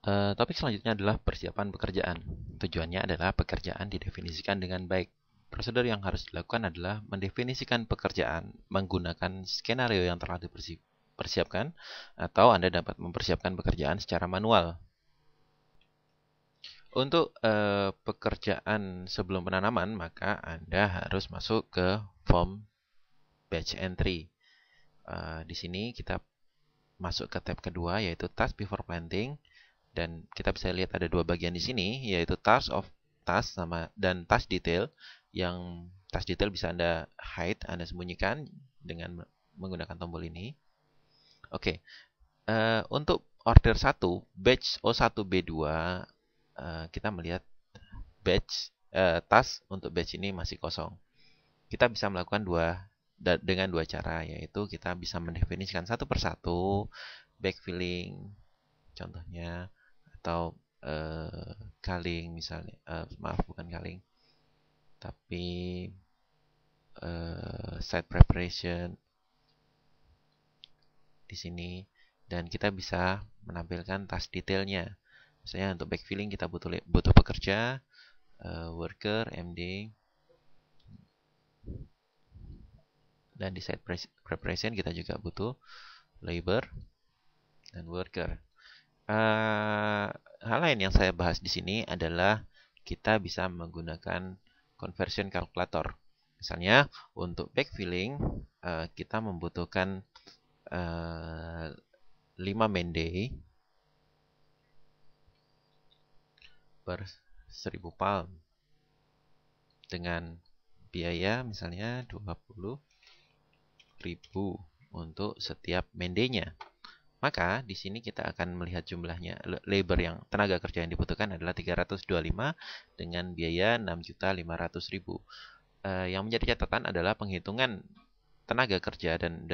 Topik selanjutnya adalah persiapan pekerjaan. Tujuannya adalah pekerjaan didefinisikan dengan baik. Prosedur yang harus dilakukan adalah mendefinisikan pekerjaan menggunakan skenario yang telah dipersiapkan, atau Anda dapat mempersiapkan pekerjaan secara manual. Untuk pekerjaan sebelum penanaman, maka Anda harus masuk ke form batch entry. Di sini kita masuk ke tab kedua, yaitu task before planting. Dan kita bisa lihat ada dua bagian di sini, yaitu task dan task detail. Yang task detail bisa Anda hide, Anda sembunyikan dengan menggunakan tombol ini. Oke, untuk order 1, batch O1B2, kita melihat task untuk batch ini masih kosong. Kita bisa melakukan dengan dua cara, yaitu kita bisa mendefinisikan satu persatu backfilling, contohnya, atau culling misalnya, maaf bukan culling, tapi site preparation di sini, dan kita bisa menampilkan task detailnya. Misalnya untuk backfilling kita butuh pekerja, worker, MD, dan di site preparation kita juga butuh labor dan worker. Hal lain yang saya bahas di sini adalah kita bisa menggunakan conversion calculator. Misalnya untuk backfilling kita membutuhkan 5 main day per 1000 palm dengan biaya misalnya 20.000 untuk setiap main day-nya. Maka di sini kita akan melihat jumlahnya. Labor yang tenaga kerja yang dibutuhkan adalah 325 dengan biaya 6.500.000. Yang menjadi catatan adalah penghitungan tenaga kerja dan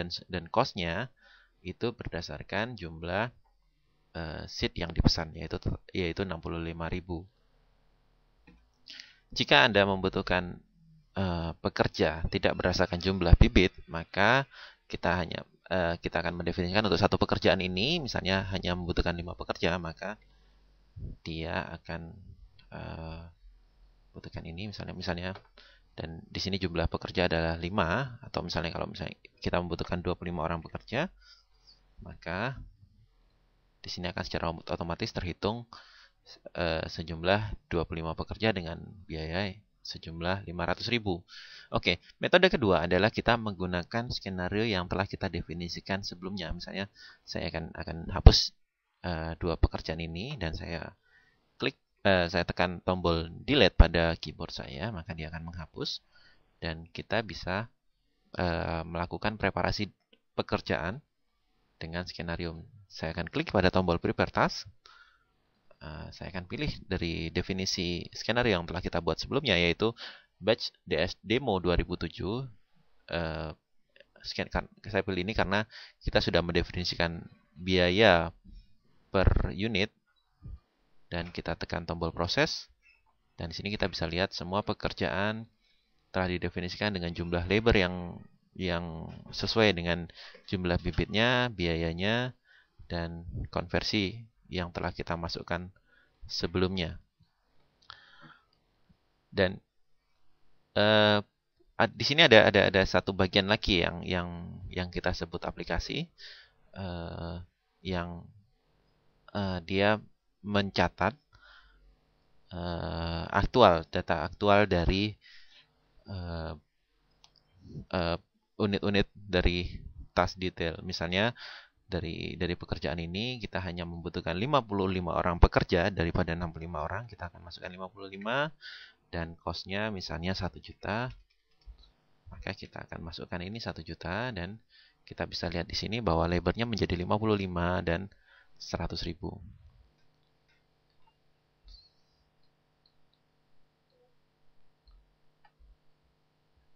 cost-nya itu berdasarkan jumlah seat yang dipesan, yaitu 65.000. Jika Anda membutuhkan pekerja tidak berdasarkan jumlah bibit, maka kita akan mendefinisikan untuk satu pekerjaan ini, misalnya hanya membutuhkan 5 pekerja, maka dia akan butuhkan ini misalnya, dan di sini jumlah pekerja adalah 5, atau misalnya kalau kita membutuhkan 25 orang pekerja, maka di sini akan secara otomatis terhitung sejumlah 25 pekerja dengan biaya sejumlah 500.000. Oke, metode kedua adalah kita menggunakan skenario yang telah kita definisikan sebelumnya. Misalnya saya akan hapus dua pekerjaan ini dan saya tekan tombol delete pada keyboard saya, maka dia akan menghapus dan kita bisa melakukan preparasi pekerjaan dengan skenario. Saya akan klik pada tombol prepare task. Saya akan pilih dari definisi skenario yang telah kita buat sebelumnya, yaitu batch DS demo 2007. Saya pilih ini karena kita sudah mendefinisikan biaya per unit, dan kita tekan tombol proses, dan di sini kita bisa lihat semua pekerjaan telah didefinisikan dengan jumlah labor yang sesuai dengan jumlah bibitnya, biayanya, dan konversi yang telah kita masukkan sebelumnya. Dan di sini ada satu bagian lagi yang kita sebut aplikasi, yang dia mencatat data aktual dari unit-unit dari task detail. Misalnya dari pekerjaan ini kita hanya membutuhkan 55 orang pekerja daripada 65 orang, kita akan masukkan 55, dan cost-nya misalnya 1 juta, maka kita akan masukkan ini 1 juta, dan kita bisa lihat di sini bahwa labor-nya menjadi 55 dan 100.000.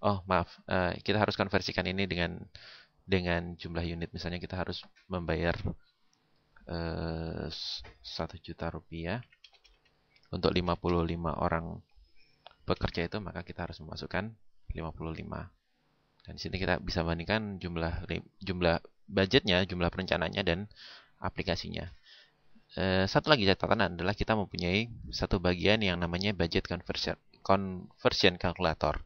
Oh, maaf, kita harus konversikan ini dengan jumlah unit. Misalnya kita harus membayar 1 juta rupiah untuk 55 orang pekerja itu, maka kita harus memasukkan 55. Dan di sini kita bisa bandingkan jumlah budgetnya, jumlah perencanaannya, dan aplikasinya. satu lagi catatan adalah kita mempunyai satu bagian yang namanya budget conversion calculator,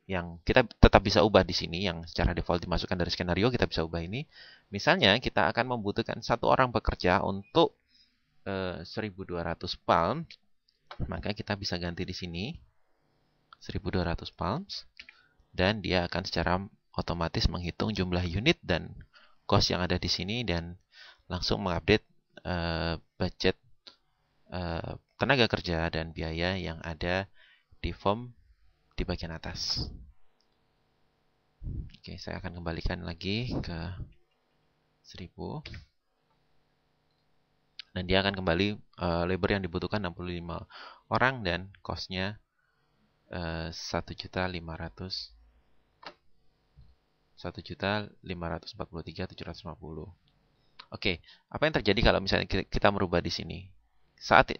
yang kita tetap bisa ubah di sini, yang secara default dimasukkan dari skenario kita bisa ubah ini. Misalnya kita akan membutuhkan satu orang bekerja untuk 1.200 pounds, maka kita bisa ganti di sini 1.200 pounds, dan dia akan secara otomatis menghitung jumlah unit dan cost yang ada di sini dan langsung mengupdate budget tenaga kerja dan biaya yang ada di form di bagian atas. Oke, saya akan kembalikan lagi ke 1000. Dan dia akan kembali labor yang dibutuhkan 65 orang dan cost-nya 1.543.750. Oke, apa yang terjadi kalau misalnya kita merubah di sini? Saat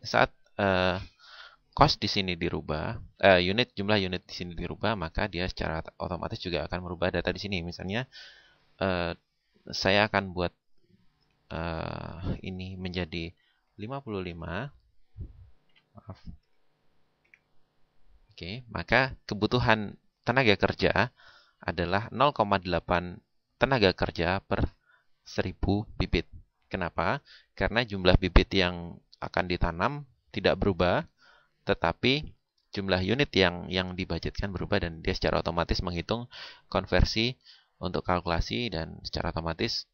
cost di sini dirubah, jumlah unit di sini dirubah, maka dia secara otomatis juga akan merubah data di sini. Misalnya saya akan buat ini menjadi 55. Maaf. Oke, maka kebutuhan tenaga kerja adalah 0,8 tenaga kerja per 1000 bibit. Kenapa? Karena jumlah bibit yang akan ditanam tidak berubah, tetapi jumlah unit yang dibudgetkan berubah, dan dia secara otomatis menghitung konversi untuk kalkulasi dan secara otomatis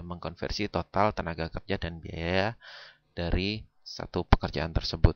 mengkonversi total tenaga kerja dan biaya dari satu pekerjaan tersebut.